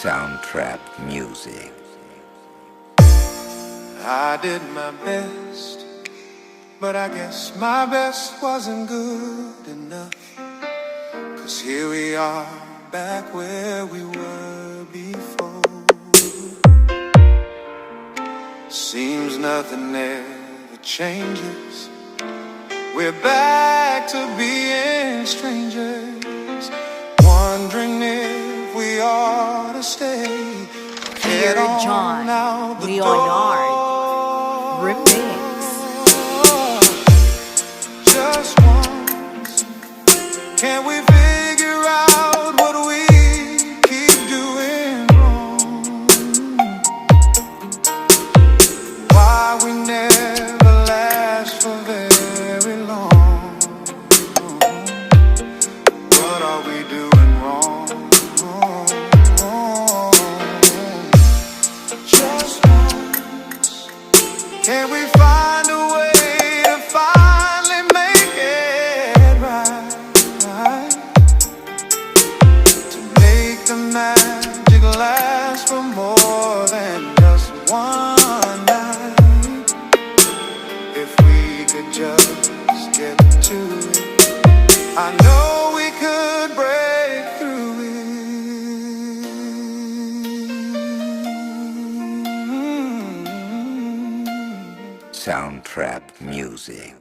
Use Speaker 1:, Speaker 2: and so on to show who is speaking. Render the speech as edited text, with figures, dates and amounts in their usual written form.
Speaker 1: Soundtrap music.
Speaker 2: I did my best, but I guess my best wasn't good enough. 'Cause here we are, back where we were before. Seems nothing ever changes. We're back to being strangers, wondering if we ought to stay.
Speaker 3: Dear John Leonard remix.
Speaker 2: Just once, can we figure out what we keep doing wrong? Why we never last for very long? What are we doing wrong? Just once, can we find a way to finally make it right? To make the magic last for more than just one night. If we could just get to it, I know we could break through it.
Speaker 1: Soundtrap music.